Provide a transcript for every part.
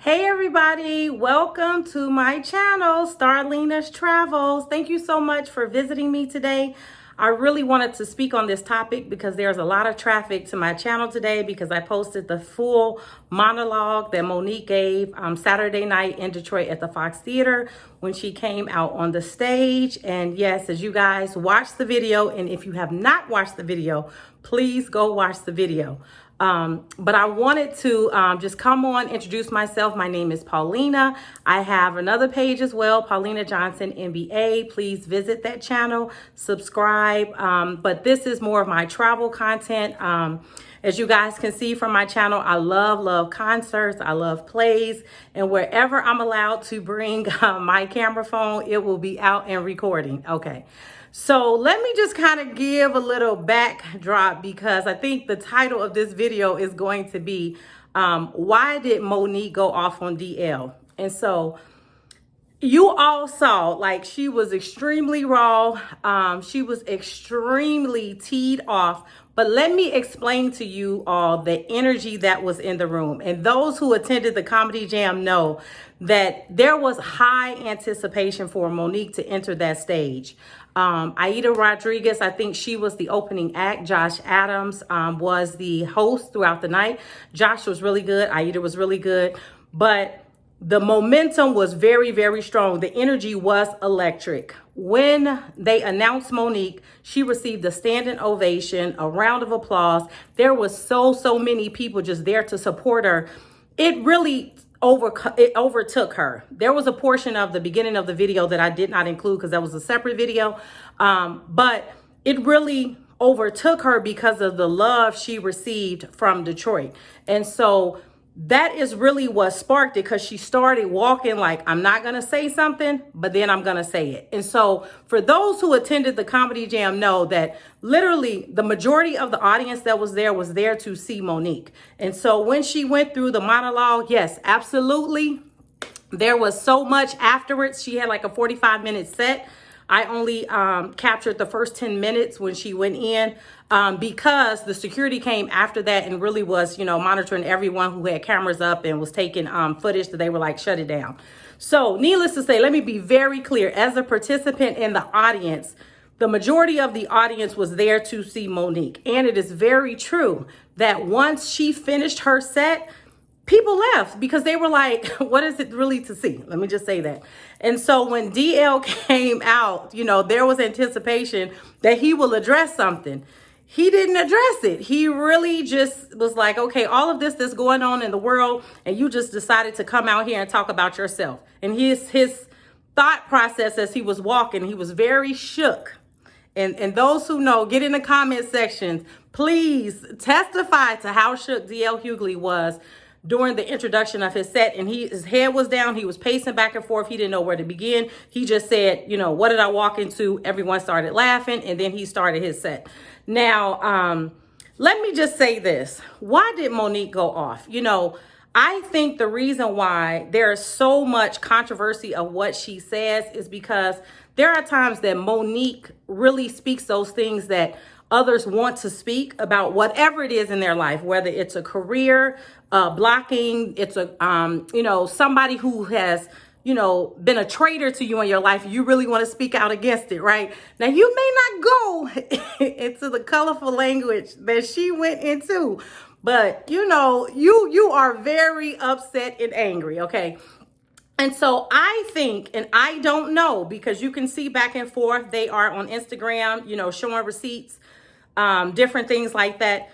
Hey everybody, welcome to my channel, Starlena's Travels. Thank you so much for visiting me today. I really wanted to speak on this topic because there's a lot of traffic to my channel today because I posted the full monologue that Monique gave Saturday night in Detroit at the Fox Theater when she came out on the stage. And yes, as you guys watch the video, and if you have not watched the video, please go watch the video. But I wanted to just come on, introduce myself. My name is Paulina. I have another page as well, Paulina Johnson MBA. Please visit that channel, subscribe. But this is more of my travel content. As you guys can see from my channel, I love concerts. I love plays. And wherever I'm allowed to bring my camera phone, it will be out and recording. Okay. So let me just kind of give a little backdrop because I think the title of this video is going to be, why did Monique go off on DL? And so you all saw, like, she was extremely raw. She was extremely teed off. But let me explain to you all the energy that was in the room. And those who attended the Comedy Jam know that there was high anticipation for Monique to enter that stage. Aida Rodriguez, I think she was the opening act. Josh Adams was the host throughout the night. Josh was really good. Aida was really good. But the momentum was very strong. The energy was electric. When they announced Monique, she received a standing ovation, a round of applause. There was so many people just there to support her. It really overtook her. There was a portion of the beginning of the video that I did not include because that was a separate video. But it really overtook her because of the love she received from Detroit. And so that is really what sparked it, because she started walking like, I'm not going to say something, but then I'm going to say it. And so for those who attended the Comedy Jam know that literally the majority of the audience that was there to see Monique. And so when she went through the monologue, yes, absolutely. There was so much afterwards. She had like a 45-minute set. I only captured the first 10 minutes when she went in because the security came after that and really was, monitoring everyone who had cameras up and was taking footage that they were like, shut it down. So needless to say, let me be very clear. As a participant in the audience, the majority of the audience was there to see Monique. And it is very true that once she finished her set, people left because they were like, what is it really to see? Let me just say that. And so when DL came out, there was anticipation that he will address something. He didn't address it. He really just was like, okay, all of this that's going on in the world, and you just decided to come out here and talk about yourself. And his thought process as he was walking, he was very shook. And those who know, get in the comment sections, please testify to how shook DL Hughley was during the introduction of his set. And his head was down. He was pacing back and forth. He didn't know where to begin. He just said, what did I walk into? Everyone started laughing. And then he started his set. Now, let me just say this. Why did Monique go off? I think the reason why there's so much controversy of what she says is because there are times that Monique really speaks those things that others want to speak about, whatever it is in their life, whether it's a career, blocking, it's somebody who has, been a traitor to you in your life. You really want to speak out against it, right? Now, you may not go into the colorful language that she went into, but you are very upset and angry, okay? And so I think, and I don't know, because you can see back and forth, they are on Instagram, showing receipts, different things like that.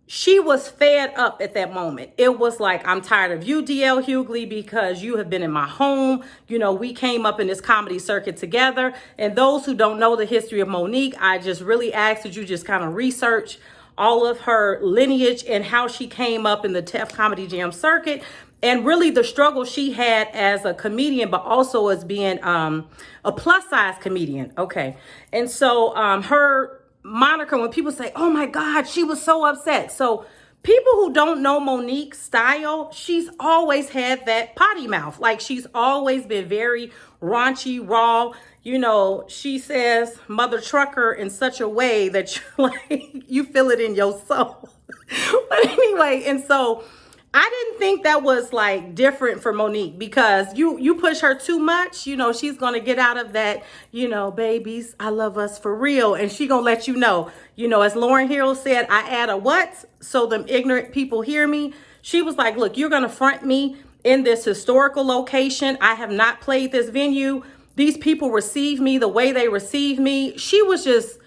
She was fed up at that moment. It was like, I'm tired of you, DL Hughley, because you have been in my home. We came up in this comedy circuit together. And those who don't know the history of Monique, I just really ask that you just kind of research all of her lineage and how she came up in the TEF Comedy Jam circuit. And really the struggle she had as a comedian, but also as being a plus size comedian. Okay. And so her moniker, when people say, oh my God, she was so upset. So people who don't know Monique's style, she's always had that potty mouth. Like, she's always been very raunchy, raw. She says mother trucker in such a way that you feel it in your soul. But anyway, and so I didn't think that was like different for Monique, because you push her too much, you know, she's going to get out of that, you know, babies, I love us for real. And she going to let you know, as Lauryn Hill said, I add a what so them ignorant people hear me. She was like, look, you're going to front me in this historical location. I have not played this venue. These people receive me the way they receive me. She was just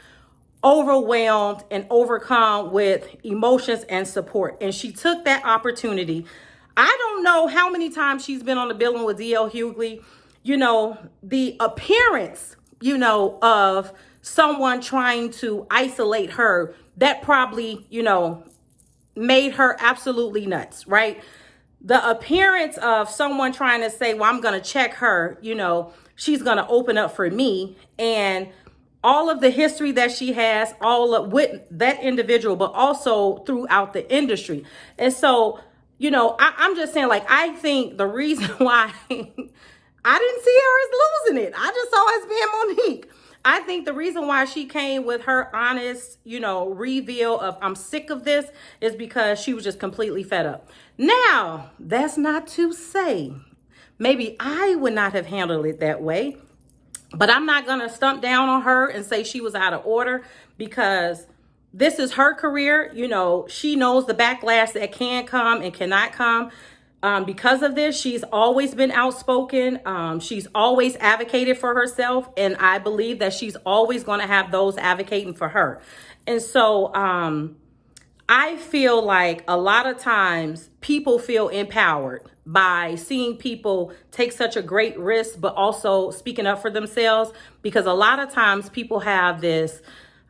overwhelmed and overcome with emotions and support. And she took that opportunity. I don't know how many times she's been on the billing with DL Hughley. You know, the appearance, you know, of someone trying to isolate her, that probably, you know, made her absolutely nuts, right? The appearance of someone trying to say, well, I'm going to check her, you know, she's going to open up for me. And all of the history that she has, all of with that individual, but also throughout the industry. And so, you know, I'm just saying, like, I think the reason why I didn't see her as losing it, I just saw her as being Monique. I think the reason why she came with her honest, you know, reveal of I'm sick of this is because she was just completely fed up. Now, that's not to say maybe I would not have handled it that way, but I'm not going to stump down on her and say she was out of order, because this is her career. You know, she knows the backlash that can come and cannot come. Because of this, she's always been outspoken. She's always advocated for herself. And I believe that she's always going to have those advocating for her. And so I feel like a lot of times people feel empowered by seeing people take such a great risk, but also speaking up for themselves. Because a lot of times people have this,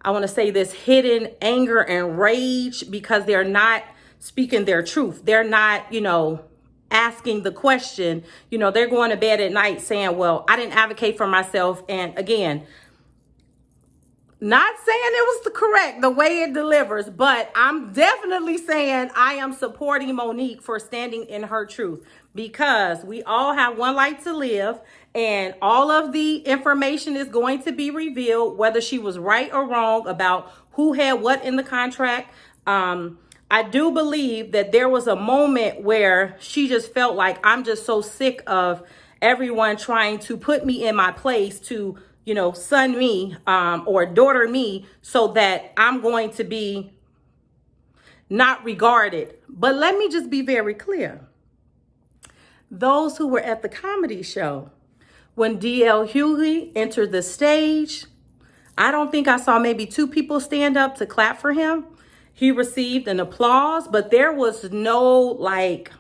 I want to say, this hidden anger and rage because they're not speaking their truth. They're not, you know, asking the question. You know, they're going to bed at night saying, well, I didn't advocate for myself. And again, not saying it was the way it delivers, but I'm definitely saying I am supporting Monique for standing in her truth, because we all have one life to live, and all of the information is going to be revealed, whether she was right or wrong about who had what in the contract. I do believe that there was a moment where she just felt like, I'm just so sick of everyone trying to put me in my place to, you know, son me or daughter me, so that I'm going to be not regarded. But let me just be very clear. Those who were at the comedy show, when DL Hughley entered the stage, I don't think I saw maybe 2 people stand up to clap for him. He received an applause, but there was no like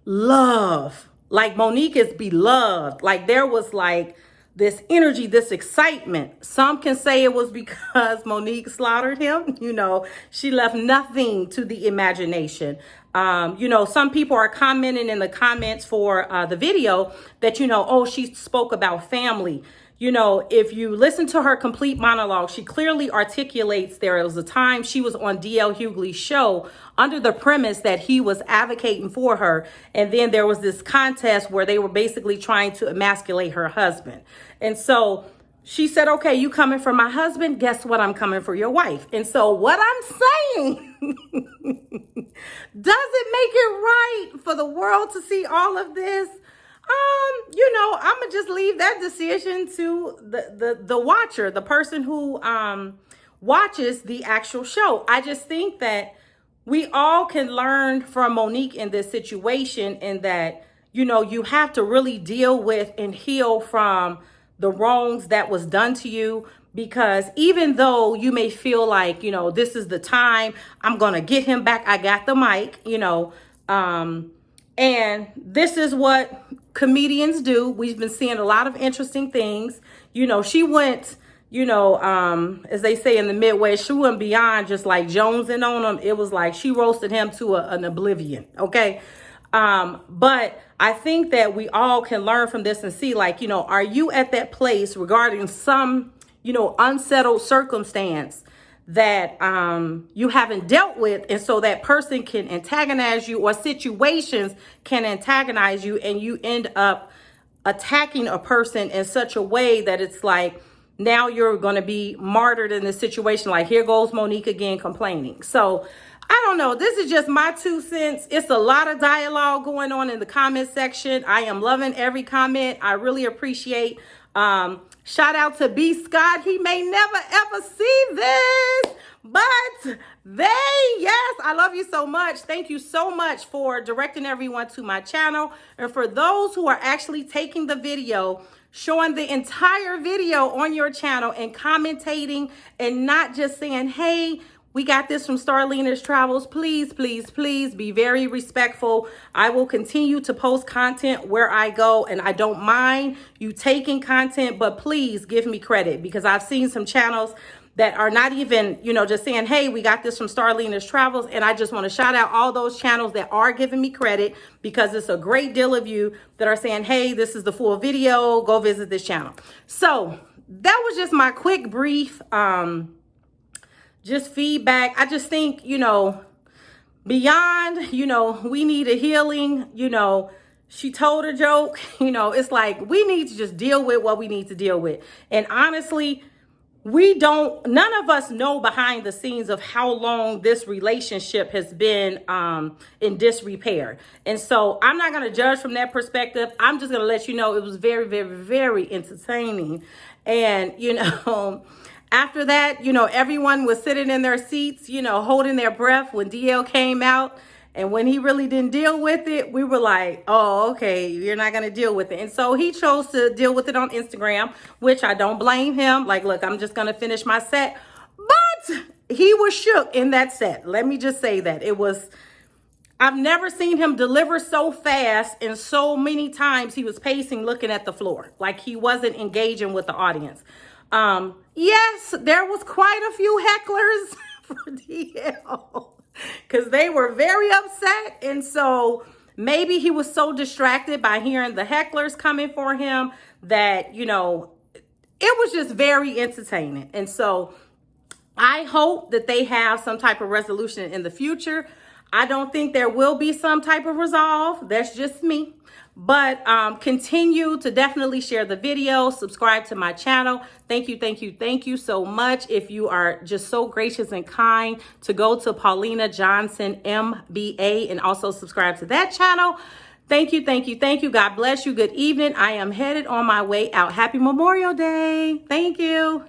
love. Like Monique is beloved. Like there was like this energy, this excitement. Some can say it was because Monique slaughtered him. You know, she left nothing to the imagination. You know, some people are commenting in the comments for the video that, you know, oh, she spoke about family. You know, if you listen to her complete monologue, she clearly articulates there was a time she was on DL Hughley's show under the premise that he was advocating for her. And then there was this contest where they were basically trying to emasculate her husband. And so she said, okay, you coming for my husband? Guess what? I'm coming for your wife. And so what I'm saying, does it make it right for the world to see all of this? You know, I'm gonna just leave that decision to the watcher, the person who watches the actual show. I just think that we all can learn from Monique in this situation, in that, you know, you have to really deal with and heal from the wrongs that was done to you. Because even though you may feel like, you know, this is the time, I'm gonna get him back, I got the mic, you know, and this is what comedians do. We've been seeing a lot of interesting things. You know, she went, you know, as they say in the Midwest, she went beyond just like jonesing on him. It was like she roasted him to an oblivion. Okay. But I think that we all can learn from this and see, like, you know, are you at that place regarding some, you know, unsettled circumstance that you haven't dealt with, and so that person can antagonize you, or situations can antagonize you, and you end up attacking a person in such a way that it's like now you're going to be martyred in this situation. Like, here goes Monique again complaining. So I don't know. This is just my 2 cents. It's a lot of dialogue going on in the comment section. I am loving every comment. I really appreciate. Shout out to B. Scott. He may never ever see this, but yes, I love you so much. Thank you so much for directing everyone to my channel. And for those who are actually taking the video, showing the entire video on your channel and commentating and not just saying, hey, we got this from Starlena's Travels. Please, please, please be very respectful. I will continue to post content where I go, and I don't mind you taking content, but please give me credit, because I've seen some channels that are not even, just saying, hey, we got this from Starlena's Travels. And I just want to shout out all those channels that are giving me credit, because it's a great deal of you that are saying, hey, this is the full video. Go visit this channel. So that was just my quick, brief, just feedback. I just think, beyond, we need a healing, she told a joke, it's like, we need to just deal with what we need to deal with. And honestly, none of us know behind the scenes of how long this relationship has been in disrepair. And so I'm not going to judge from that perspective. I'm just going to let you know it was very, very, very entertaining. And, after that, everyone was sitting in their seats, holding their breath when DL came out. And when he really didn't deal with it, we were like, oh, okay, you're not going to deal with it. And so he chose to deal with it on Instagram, which I don't blame him. Like, look, I'm just going to finish my set. But he was shook in that set. Let me just say that. I've never seen him deliver so fast, and so many times he was pacing, looking at the floor, like he wasn't engaging with the audience. Yes, there was quite a few hecklers for DL, because they were very upset. And so maybe he was so distracted by hearing the hecklers coming for him that, it was just very entertaining. And so I hope that they have some type of resolution in the future. I don't think there will be some type of resolve. That's just me. But continue to definitely share the video, subscribe to my channel. Thank you, thank you, thank you so much. If you are just so gracious and kind to go to Paulina Johnson MBA and also subscribe to that channel. Thank you, thank you, thank you. God bless you. Good evening. I am headed on my way out. Happy Memorial Day. Thank you.